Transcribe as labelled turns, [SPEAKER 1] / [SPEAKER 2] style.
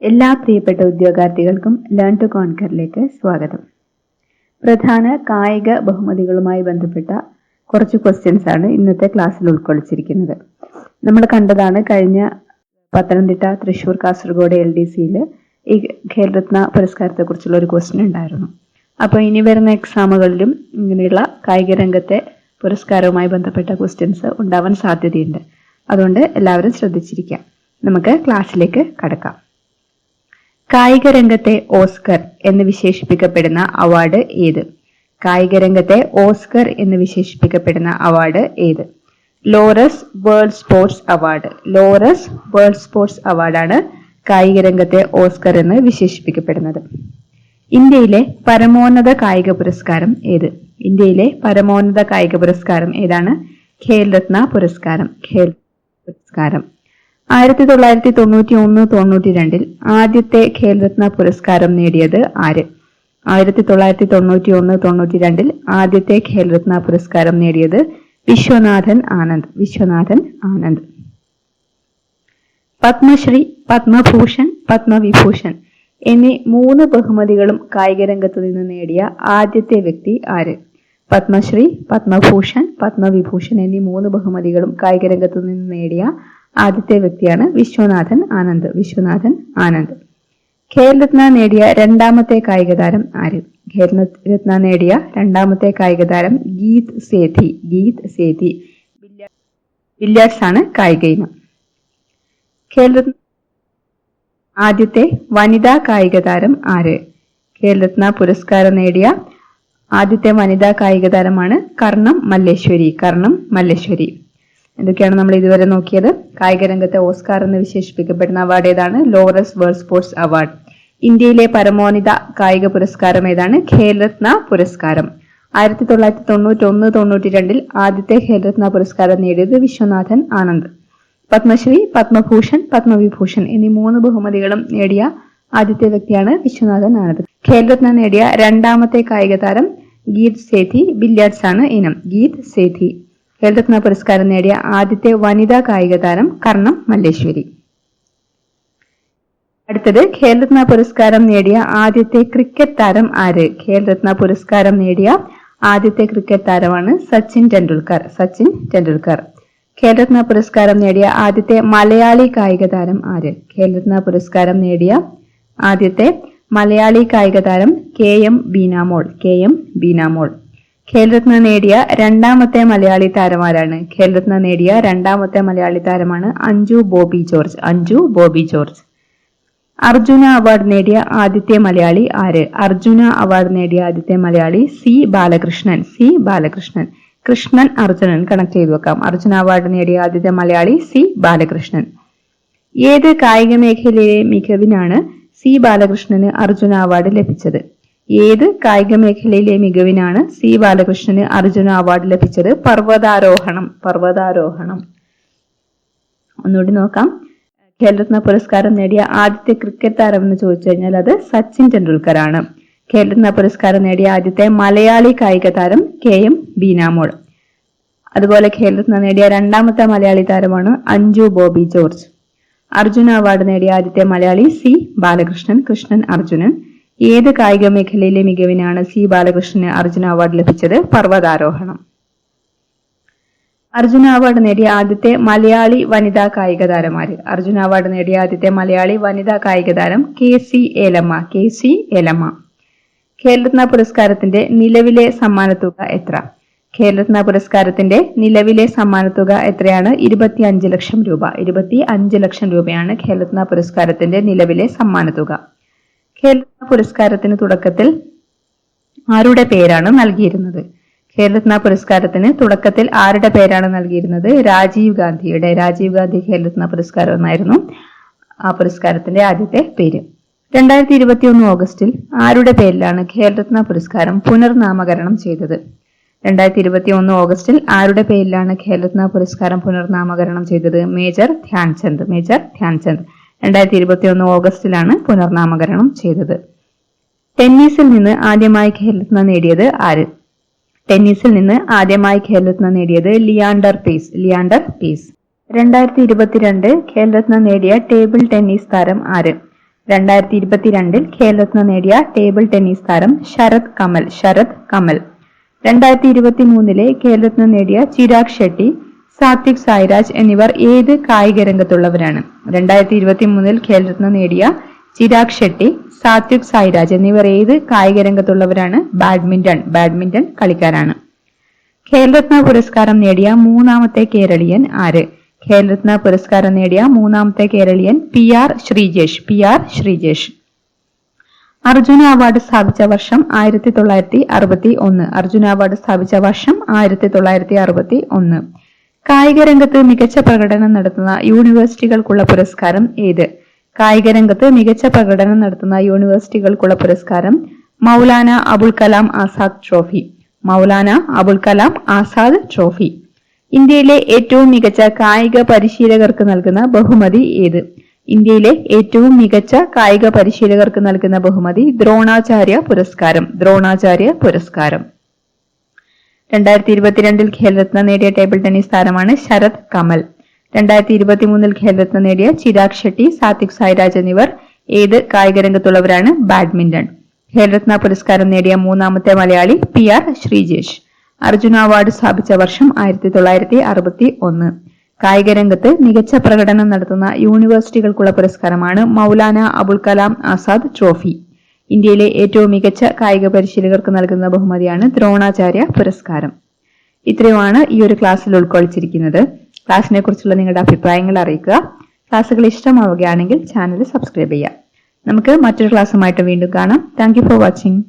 [SPEAKER 1] എല്ലാ പ്രിയപ്പെട്ട ഉദ്യോഗാർത്ഥികൾക്കും learn to കോൺകറിലേക്ക് സ്വാഗതം. പ്രധാന കായിക ബഹുമതികളുമായി ബന്ധപ്പെട്ട കുറച്ച് ക്വസ്റ്റ്യൻസ് ആണ് ഇന്നത്തെ ക്ലാസ്സിൽ ഉൾക്കൊള്ളിച്ചിരിക്കുന്നത്. നമ്മൾ കണ്ടതാണ് കഴിഞ്ഞ പത്തനംതിട്ട, തൃശൂർ, കാസർഗോഡ് LDCയിൽ ഈ ഖേൽരത്ന പുരസ്കാരത്തെ കുറിച്ചുള്ള ഒരു ക്വസ്റ്റ്യൻ ഉണ്ടായിരുന്നു. അപ്പോൾ ഇനി വരുന്ന എക്സാമുകളിലും ഇങ്ങനെയുള്ള കായിക രംഗത്തെ പുരസ്കാരവുമായി ബന്ധപ്പെട്ട ക്വസ്റ്റ്യൻസ് ഉണ്ടാവാൻ സാധ്യതയുണ്ട്. അതുകൊണ്ട് എല്ലാവരും ശ്രദ്ധിച്ചിരിക്കാം. നമുക്ക് ക്ലാസ്സിലേക്ക് കടക്കാം. കായിക രംഗത്തെ ഓസ്കർ എന്ന് വിശേഷിപ്പിക്കപ്പെടുന്ന അവാർഡ് ഏത്? കായിക രംഗത്തെ ഓസ്കർ എന്ന് വിശേഷിപ്പിക്കപ്പെടുന്ന അവാർഡ് ഏത്? Laureus World Sports award. Laureus World Sports അവാർഡാണ് കായിക രംഗത്തെ ഓസ്കർ എന്ന് വിശേഷിപ്പിക്കപ്പെടുന്നത്. ഇന്ത്യയിലെ പരമോന്നത കായിക പുരസ്കാരം ഏത്? ഇന്ത്യയിലെ പരമോന്നത കായിക പുരസ്കാരം ഏതാണ്? ഖേൽരത്ന പുരസ്കാരം. ഖേൽ പുരസ്കാരം 1991-92 ആദ്യത്തെ ഖേൽരത്ന പുരസ്കാരം നേടിയത് ആര്? 1991-92 ആദ്യത്തെ ഖേൽരത്ന പുരസ്കാരം നേടിയത് വിശ്വനാഥൻ ആനന്ദ്. വിശ്വനാഥൻ ആനന്ദ്. പത്മശ്രീ, പത്മഭൂഷൺ, പത്മവിഭൂഷൺ എന്നീ 3 ബഹുമതികളും കായിക രംഗത്തു നിന്ന് നേടിയ ആദ്യത്തെ വ്യക്തി ആര്? പത്മശ്രീ, പത്മഭൂഷൺ, പത്മവിഭൂഷൺ എന്നീ 3 ബഹുമതികളും കായിക രംഗത്തു നിന്ന് നേടിയ ആദ്യത്തെ വ്യക്തിയാണ് വിശ്വനാഥൻ ആനന്ദ്. വിശ്വനാഥൻ ആനന്ദ്. ഖേൽരത്ന നേടിയ രണ്ടാമത്തെ കായിക താരം ആര്? ഖേൽരത്ന നേടിയ രണ്ടാമത്തെ കായിക താരം ഗീത് സേഥി. ഗീത് സേഥി. ബില്യാർഡ്സ് ആണ് കായിക ഇനം. ഖേൽരത്ന ആദ്യത്തെ വനിതാ കായിക താരം ആര്? ഖേൽരത്ന പുരസ്കാരം നേടിയ ആദ്യത്തെ വനിതാ കായിക താരമാണ് കർണം മല്ലേശ്വരി. കർണം മല്ലേശ്വരി. എന്തൊക്കെയാണ് നമ്മൾ ഇതുവരെ നോക്കിയത്? കായിക രംഗത്തെ ഓസ്കാർ എന്ന് വിശേഷിപ്പിക്കപ്പെടുന്ന അവാർഡ് ഏതാണ്? Laureus World Sports Award. ഇന്ത്യയിലെ പരമോന്നത കായിക പുരസ്കാരം ഏതാണ്? ഖേൽരത്ന പുരസ്കാരം. 1991-92 ആദ്യത്തെ ഖേൽരത്ന പുരസ്കാരം നേടിയത് വിശ്വനാഥൻ ആനന്ദ്. പത്മശ്രീ, പത്മഭൂഷൺ, പത്മവിഭൂഷൺ എന്നീ 3 ബഹുമതികളും നേടിയ ആദ്യത്തെ വ്യക്തിയാണ് വിശ്വനാഥൻ ആനന്ദ്. ഖേൽരത്ന നേടിയ രണ്ടാമത്തെ കായിക താരം ഗീത് സേഥി. ബില്യാർഡ്സ് ആണ് ഇനം. ഗീത് സേഥി. ഖേൽരത്ന പുരസ്കാരം നേടിയ ആദ്യത്തെ വനിതാ കായിക താരം കർണം മല്ലേശ്വരി. അടുത്തത് ഖേൽരത്ന പുരസ്കാരം നേടിയ ആദ്യത്തെ ക്രിക്കറ്റ് താരം ആര്? ഖേൽരത്ന പുരസ്കാരം നേടിയ ആദ്യത്തെ ക്രിക്കറ്റ് താരമാണ് സച്ചിൻ ടെണ്ടുൽക്കർ. സച്ചിൻ ടെണ്ടുൽക്കർ. ഖേൽരത്ന പുരസ്കാരം നേടിയ ആദ്യത്തെ മലയാളി കായിക താരം ആര്? ഖേൽരത്ന പുരസ്കാരം നേടിയ ആദ്യത്തെ മലയാളി കായിക താരം KM ബീനാമോൾ. KM ബീനാമോൾ. ഖേൽരത്ന നേടിയ രണ്ടാമത്തെ മലയാളി താരമാരാണ്? ഖേൽരത്ന നേടിയ രണ്ടാമത്തെ മലയാളി താരമാണ് Anju Bobby George. Anju Bobby George. Arjuna award നേടിയ ആദ്യത്തെ മലയാളി ആര്? അർജുന അവാർഡ് നേടിയ ആദ്യത്തെ Malayali C Balakrishnan. C Balakrishnan. Krishnan Arjunan connect ചെയ്തു വെക്കാം. അർജുന അവാർഡ് നേടിയ ആദ്യത്തെ മലയാളി C ബാലകൃഷ്ണൻ. ഏത് കായിക മേഖലയിലെ മികവിനാണ് C ബാലകൃഷ്ണന് അർജുന അവാർഡ് ലഭിച്ചത്? ഏത് കായിക മേഖലയിലെ മികവിനാണ് C ബാലകൃഷ്ണന് അർജുന അവാർഡ് ലഭിച്ചത്? പർവ്വതാരോഹണം. പർവ്വതാരോഹണം. ഒന്നുകൂടി നോക്കാം. ഖേൽരത്ന പുരസ്കാരം നേടിയ ആദ്യത്തെ ക്രിക്കറ്റ് താരം എന്ന് ചോദിച്ചു കഴിഞ്ഞാൽ അത് സച്ചിൻ ടെണ്ടുൽക്കർ ആണ്. ഖേൽരത്ന പുരസ്കാരം നേടിയ ആദ്യത്തെ മലയാളി കായിക താരം KM ബീനാമോൾ. അതുപോലെ ഖേൽരത്ന നേടിയ രണ്ടാമത്തെ മലയാളി താരമാണ് അഞ്ജു ബോബി ജോർജ്. അർജുന അവാർഡ് നേടിയ ആദ്യത്തെ മലയാളി C ബാലകൃഷ്ണൻ. കൃഷ്ണൻ അർജുനൻ. ഏത് കായിക മേഖലയിലെ മികവിനാണ് C ബാലകൃഷ്ണന് അർജുന അവാർഡ് ലഭിച്ചത്? പർവ്വതാരോഹണം. അർജുന അവാർഡ് നേടിയ ആദ്യത്തെ മലയാളി വനിതാ കായിക താരമാര്? അർജുന അവാർഡ് നേടിയ ആദ്യത്തെ മലയാളി വനിതാ കായിക താരം KC ഏലമ്മ. KC ഏലമ്മ. ഖേൽരത്ന പുരസ്കാരത്തിന്റെ നിലവിലെ സമ്മാനത്തുക എത്ര? ഖേൽരത്ന പുരസ്കാരത്തിന്റെ നിലവിലെ സമ്മാനത്തുക എത്രയാണ്? 25 ലക്ഷം രൂപ. 25 ലക്ഷം രൂപയാണ് ഖേൽരത്ന പുരസ്കാരത്തിന്റെ നിലവിലെ സമ്മാനത്തുക. ഖേൽരത്ന പുരസ്കാരത്തിന് തുടക്കത്തിൽ ആരുടെ പേരാണ് നൽകിയിരുന്നത്? ഖേൽരത്ന പുരസ്കാരത്തിന് തുടക്കത്തിൽ ആരുടെ പേരാണ് നൽകിയിരുന്നത്? രാജീവ് ഗാന്ധിയുടെ. രാജീവ് ഗാന്ധി ഖേൽരത്ന പുരസ്കാരം എന്നായിരുന്നു ആ പുരസ്കാരത്തിന്റെ ആദ്യത്തെ പേര്. 2021 ഓഗസ്റ്റിൽ ആരുടെ പേരിലാണ് ഖേൽരത്ന പുരസ്കാരം പുനർനാമകരണം ചെയ്തത്? 2021 ഓഗസ്റ്റിൽ ആരുടെ പേരിലാണ് ഖേൽരത്ന പുരസ്കാരം പുനർനാമകരണം ചെയ്തത്? മേജർ ധ്യാൻചന്ദ്. മേജർ ധ്യാൻചന്ദ്. 2021 ഓഗസ്റ്റിലാണ് പുനർനാമകരണം ചെയ്തത്. ടെന്നീസിൽ നിന്ന് ആദ്യമായി ഖേൽരത്ന നേടിയത് ആര്? ടെന്നീസിൽ നിന്ന് ആദ്യമായി ഖേൽരത്ന നേടിയത് ലിയാണ്ടർ പേസ്. ലിയാണ്ടർ പേസ്. 2022 ഖേൽരത്ന നേടിയ ടേബിൾ ടെന്നീസ് താരം ആര്? 2022 ഖേൽരത്ന നേടിയ ടേബിൾ ടെന്നീസ് താരം ശരത് കമൽ. 2023 ഖേൽരത്ന നേടിയ ചിരാഗ് ഷെട്ടി, സാത്വിക് സായിരാജ് എന്നിവർ ഏത് കായിക രംഗത്തുള്ളവരാണ്? 2023 ഖേൽരത്ന നേടിയ ചിരാഗ് ഷെട്ടി, സാത്വിക് സായിരാജ് എന്നിവർ ഏത് കായിക രംഗത്തുള്ളവരാണ്? ബാഡ്മിന്റൺ കളിക്കാരാണ്. ഖേൽരത്ന പുരസ്കാരം നേടിയ മൂന്നാമത്തെ കേരളീയൻ ആര്? ഖേൽരത്ന പുരസ്കാരം നേടിയ മൂന്നാമത്തെ കേരളീയൻ PR ശ്രീജേഷ്. അർജുന അവാർഡ് സ്ഥാപിച്ച വർഷം 1961. അർജുന അവാർഡ് സ്ഥാപിച്ച വർഷം 1961. കായിക രംഗത്ത് മികച്ച പ്രകടനം നടത്തുന്ന യൂണിവേഴ്സിറ്റികൾക്കുള്ള പുരസ്കാരം ഏത്? കായിക രംഗത്ത് മികച്ച പ്രകടനം നടത്തുന്ന യൂണിവേഴ്സിറ്റികൾക്കുള്ള പുരസ്കാരം മൗലാന അബുൽ കലാം ആസാദ് ട്രോഫി. ഇന്ത്യയിലെ ഏറ്റവും മികച്ച കായിക പരിശീലകർക്ക് നൽകുന്ന ബഹുമതി ഏത്? ഇന്ത്യയിലെ ഏറ്റവും മികച്ച കായിക പരിശീലകർക്ക് നൽകുന്ന ബഹുമതി ദ്രോണാചാര്യ പുരസ്കാരം. 2022 ഖേൽരത്ന നേടിയ ടേബിൾ ടെന്നീസ് താരമാണ് ശരത് കമൽ. 2023 ഖേൽരത്ന നേടിയ ചിരാഗ് ഷെട്ടി, സാത്വിക് സായിരാജ് എന്നിവർ ഏത് കായിക രംഗത്തുള്ളവരാണ്? ബാഡ്മിന്റൺ. ഖേൽരത്ന പുരസ്കാരം നേടിയ മൂന്നാമത്തെ മലയാളി PR ശ്രീജേഷ്. അർജുന അവാർഡ് സ്ഥാപിച്ച വർഷം 1961. കായിക രംഗത്ത് മികച്ച പ്രകടനം നടത്തുന്ന യൂണിവേഴ്സിറ്റികൾക്കുള്ള പുരസ്കാരമാണ് മൗലാന അബുൽ കലാം ആസാദ് ട്രോഫി. ഇന്ത്യയിലെ ഏറ്റവും മികച്ച കായിക പരിശീലകർക്ക് നൽകുന്ന ബഹുമതിയാണ് ദ്രോണാചാര്യ പുരസ്കാരം. ഇത്രയുമാണ് ഈ ഒരു ക്ലാസ്സിൽ ഉൾക്കൊള്ളിച്ചിരിക്കുന്നത്. ക്ലാസ്സിനെ കുറിച്ചുള്ള നിങ്ങളുടെ അഭിപ്രായങ്ങൾ അറിയിക്കുക. ക്ലാസ്സുകൾ ഇഷ്ടമാവുകയാണെങ്കിൽ ചാനൽ സബ്സ്ക്രൈബ് ചെയ്യുക. നമുക്ക് മറ്റൊരു ക്ലാസ്സുമായിട്ട് വീണ്ടും കാണാം. Thank you for watching.